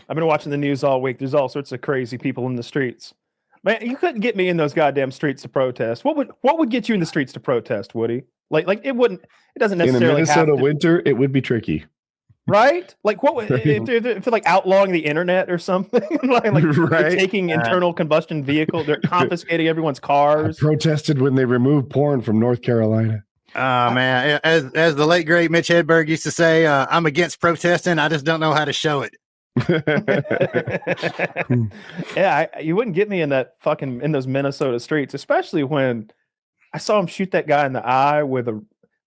I've been watching the news all week. There's all sorts of crazy people in the streets. Man, you couldn't get me in those goddamn streets to protest. What would get you in the streets to protest, Woody? Like it wouldn't. It doesn't necessarily. In a Minnesota winter, it would be tricky, right? Like what would if they're like outlawing the internet or something? like right? They're taking internal combustion vehicles. They're confiscating everyone's cars. I protested when they removed porn from North Carolina. Man, as the late great Mitch Hedberg used to say, I'm against protesting. I just don't know how to show it. Yeah, you wouldn't get me in those Minnesota streets, especially when I saw him shoot that guy in the eye with a.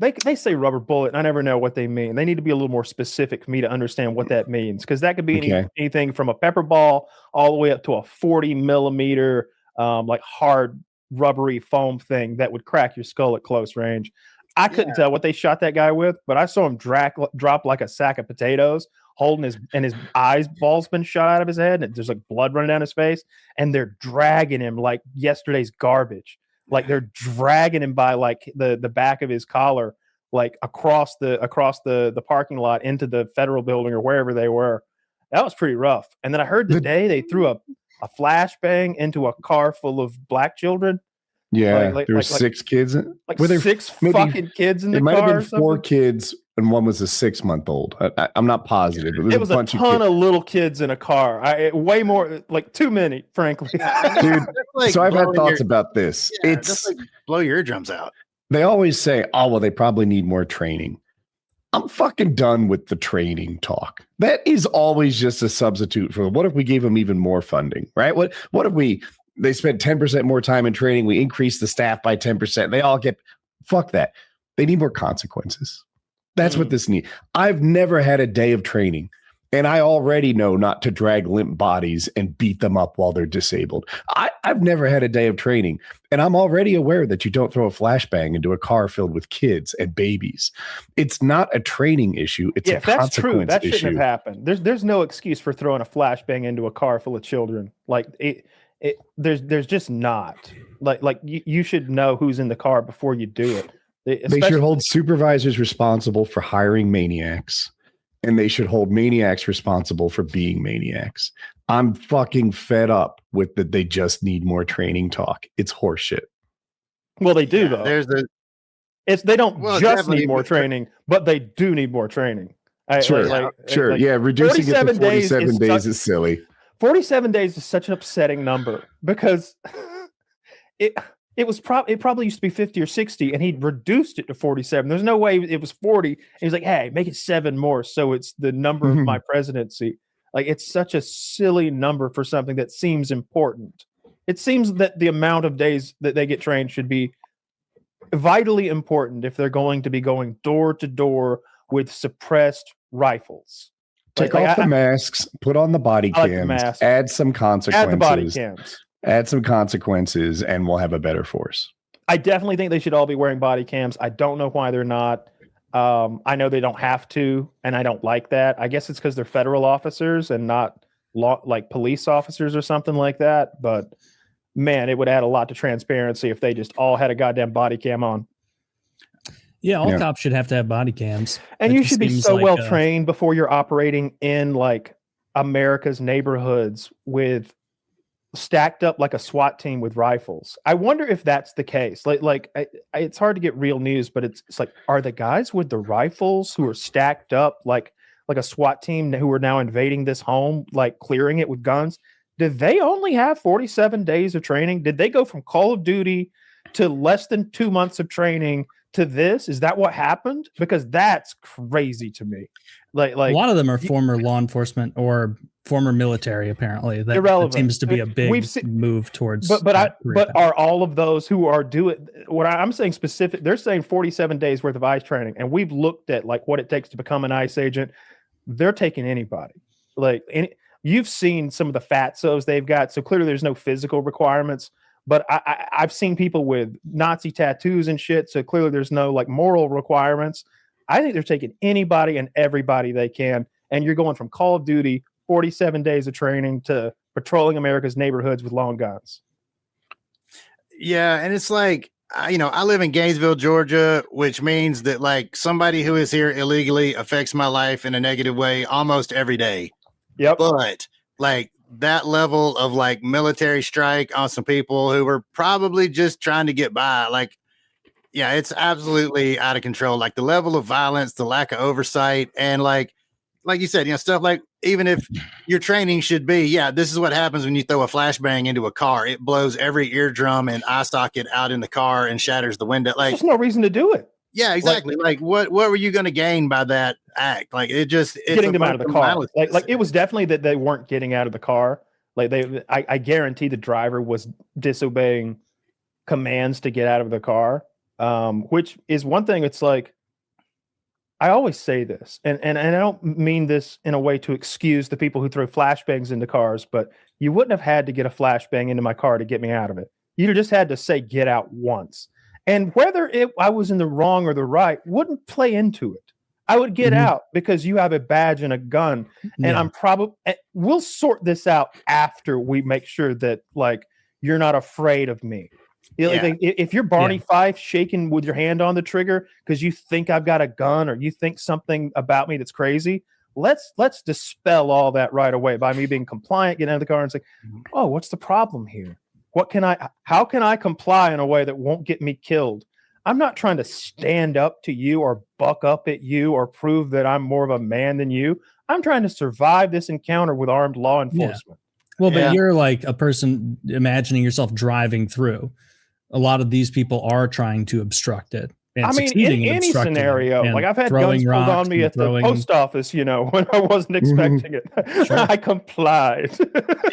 They say rubber bullet, and I never know what they mean. They need to be a little more specific for me to understand what that means, because that could be anything from a pepper ball all the way up to a 40 millimeter, like hard rubbery foam thing that would crack your skull at close range. I couldn't tell what they shot that guy with, but I saw him drop like a sack of potatoes, holding his eyeballs been shot out of his head, and there's like blood running down his face, and they're dragging him like yesterday's garbage. Like they're dragging him by like the back of his collar, like across the parking lot into the federal building or wherever they were. That was pretty rough. And then I heard today they threw a flashbang into a car full of black children. Yeah, there were 6 kids. Like were there six fucking kids in the car? It might have been 4 kids, and one was a 6-month-old. I'm not positive. But it was a ton of little kids in a car. Way more, like too many, frankly. Dude, so I've had thoughts about this. It's just like blow your eardrums out. They always say, "Oh, well, they probably need more training." I'm fucking done with the training talk. That is always just a substitute for what if we gave them even more funding, right? What if they spent 10% more time in training, we increase the staff by 10%. They all get fuck that. They need more consequences. That's what this needs. I've never had a day of training, and I already know not to drag limp bodies and beat them up while they're disabled. I've never had a day of training, and I'm already aware that you don't throw a flashbang into a car filled with kids and babies. It's not a training issue. It's a consequence issue. True. That shouldn't have happened. There's no excuse for throwing a flashbang into a car full of children. Like there's just not. Like you should know who's in the car before you do it. They should hold supervisors responsible for hiring maniacs, and they should hold maniacs responsible for being maniacs. I'm fucking fed up with that. They just need more training talk. It's horseshit. Well, they do though. They don't just need more training, but they do need more training. Sure. Yeah, reducing it to 47 days is silly. 47 days is such an upsetting number because it probably used to be 50 or 60, and he reduced it to 47. There's no way it was 40. And he's like, hey, make it 7 more. So it's the number of my presidency. Like, it's such a silly number for something that seems important. It seems that the amount of days that they get trained should be vitally important if they're going to be going door to door with suppressed rifles. Take off the masks, put on the body cams, add some consequences. Add the body cams. Add some consequences, and we'll have a better force. I definitely think they should all be wearing body cams. I don't know why they're not. I know they don't have to, and I don't like that. I guess it's because they're federal officers and not like police officers or something like that. But man, it would add a lot to transparency if they just all had a goddamn body cam on. Yeah, all cops should have to have body cams. And you should be so well trained before you're operating in like America's neighborhoods with stacked up like a SWAT team with rifles. I wonder if that's the case. It's hard to get real news, but it's like, are the guys with the rifles who are stacked up like a SWAT team who are now invading this home, like clearing it with guns? Did they only have 47 days of training? Did they go from Call of Duty to less than 2 months of training to this? Is that what happened? Because that's crazy to me. Like a lot of them are former law enforcement or former military. Apparently, that seems to be a big move towards. But are all of those who are doing what I'm saying specific? They're saying 47 days worth of ICE training, and we've looked at like what it takes to become an ICE agent. They're taking anybody. You've seen some of the fatsos they've got, so clearly there's no physical requirements. But I've seen people with Nazi tattoos and shit, so clearly there's no like moral requirements. I think they're taking anybody and everybody they can, and you're going from Call of Duty, 47 days of training, to patrolling America's neighborhoods with long guns. Yeah, and it's like, I live in Gainesville, Georgia, which means that like somebody who is here illegally affects my life in a negative way almost every day. Yep. But like that level of like military strike on some people who were probably just trying to get by, like, yeah, it's absolutely out of control. Like the level of violence, the lack of oversight, and like you said, stuff like even if your training should be, this is what happens when you throw a flashbang into a car. It blows every eardrum and eye socket out in the car and shatters the window. Like, there's no reason to do it. Yeah, exactly. Like what were you going to gain by that act? Like it's getting them out of the car. Like it was definitely that they weren't getting out of the car. Like I guarantee the driver was disobeying commands to get out of the car. Which is one thing. It's like, I always say this, and I don't mean this in a way to excuse the people who throw flashbangs into cars, but you wouldn't have had to get a flashbang into my car to get me out of it. You'd just had to say, get out once. And whether I was in the wrong or the right wouldn't play into it. I would get out because you have a badge and a gun, and I'm probably, we'll sort this out after we make sure that like, you're not afraid of me. If you're Barney Fife shaking with your hand on the trigger because you think I've got a gun or you think something about me that's crazy, let's dispel all that right away by me being compliant, getting out of the car and saying, oh, what's the problem here? How can I comply in a way that won't get me killed? I'm not trying to stand up to you or buck up at you or prove that I'm more of a man than you. I'm trying to survive this encounter with armed law enforcement. Well, but you're like a person imagining yourself driving through. A lot of these people are trying to obstruct it. And I mean, in any scenario, like I've had guns pulled on me at the post office, when I wasn't expecting it. I complied.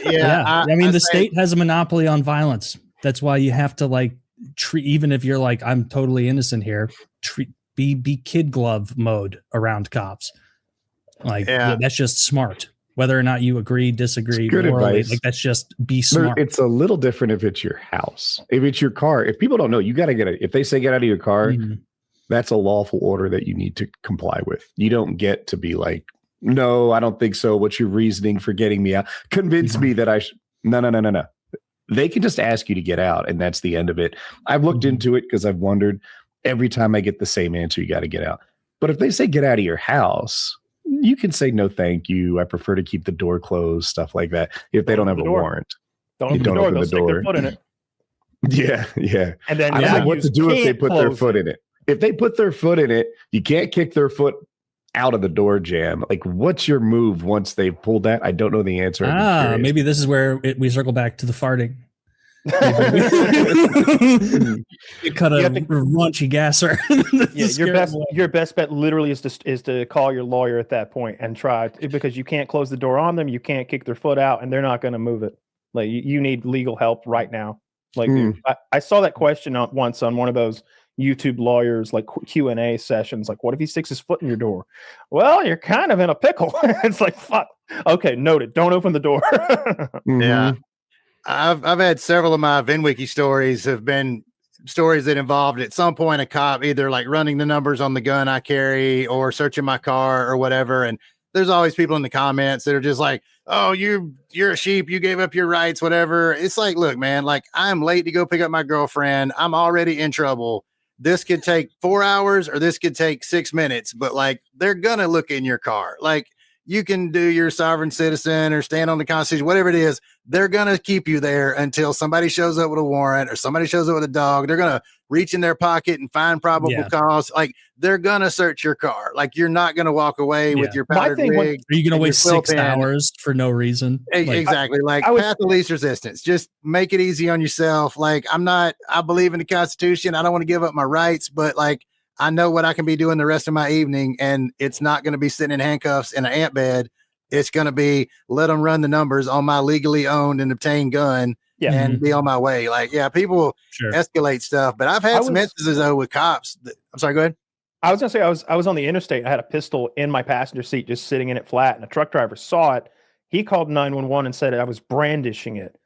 I mean, the state has a monopoly on violence. That's why you have to like treat, even if you're like, I'm totally innocent here, be kid glove mode around cops. Like that's just smart. Whether or not you agree, disagree, good morally, advice. like that's just be smart. It's a little different if it's your house. If it's your car, if people don't know, you got to get it. If they say get out of your car, that's a lawful order that you need to comply with. You don't get to be like, no, I don't think so. What's your reasoning for getting me out? Convince me that I should. No. They can just ask you to get out, and that's the end of it. I've looked into it because I've wondered. Every time I get the same answer, you got to get out. But if they say get out of your house, you can say no, thank you. I prefer to keep the door closed, stuff like that. If they don't have a warrant, don't open the door. They'll stick their foot in it. Yeah. And then I don't know what to do if they put their foot in it. If they put their foot in it, you can't kick their foot out of the door jam. Like, what's your move once they've pulled that? I don't know the answer. Maybe this is where we circle back to the farting. You cut a raunchy gasser. Your best bet literally is to call your lawyer at that point and try, because you can't close the door on them, you can't kick their foot out, and they're not going to move it. Like you need legal help right now. Like I saw that question once on one of those YouTube lawyers like Q&A sessions. Like, what if he sticks his foot in your door? Well, you're kind of in a pickle. It's like, fuck. Okay, noted. Don't open the door. Yeah. I've had several of my VinWiki stories have been stories that involved at some point a cop either like running the numbers on the gun I carry or searching my car or whatever. And there's always people in the comments that are just like, oh, you're a sheep. You gave up your rights, whatever. It's like, look, man, like I'm late to go pick up my girlfriend. I'm already in trouble. This could take 4 hours or this could take 6 minutes, but like they're going to look in your car. Like you can do your sovereign citizen or stand on the Constitution, whatever it is. They're going to keep you there until somebody shows up with a warrant or somebody shows up with a dog. They're going to reach in their pocket and find probable cause. Like they're going to search your car. Like you're not going to walk away with your powdered wig. Are you going to wait 6 hours for no reason? Exactly. Like path of least resistance. Just make it easy on yourself. Like I believe in the Constitution. I don't want to give up my rights, but like, I know what I can be doing the rest of my evening, and it's not going to be sitting in handcuffs in an ant bed. It's going to be let them run the numbers on my legally owned and obtained gun and be on my way. Like, people escalate stuff, but I've had some instances though with cops. I'm sorry, go ahead. I was going to say, I was on the interstate. I had a pistol in my passenger seat, just sitting in it flat, and a truck driver saw it. He called 911 and said I was brandishing it.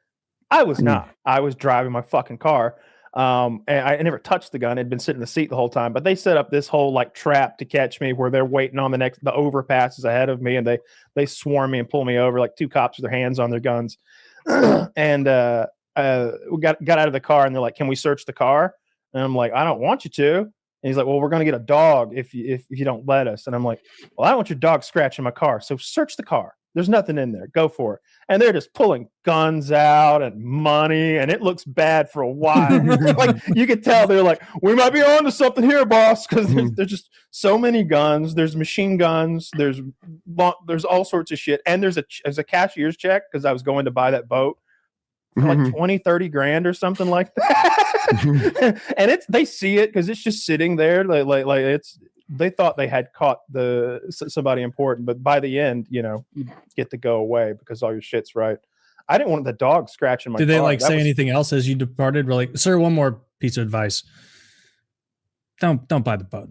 I was not. I was driving my fucking car. And I never touched the gun. It'd been sitting in the seat the whole time, but they set up this whole like trap to catch me where they're waiting on the overpasses ahead of me, and they swarm me and pull me over, like two cops with their hands on their guns. And we got out of the car, and they're like, can we search the car? And I'm like, I don't want you to. And he's like, well, we're going to get a dog if you don't let us. And I'm like, well, I don't want your dog scratching my car. So search the car. There's nothing in there. Go for it. And they're just pulling guns out and money, and it looks bad for a while. Like you could tell they're like, we might be on to something here, boss, because there's just so many guns. There's machine guns. There's all sorts of shit. And there's a cashier's check because I was going to buy that boat for like 20, 30 grand or something like that. And they see it because it's just sitting there. They thought they had caught somebody important, but by the end, you get to go away because all your shit's right. I didn't want the dog scratching my car. Did they say anything else as you departed? We're like, sir, one more piece of advice. Don't buy the boat.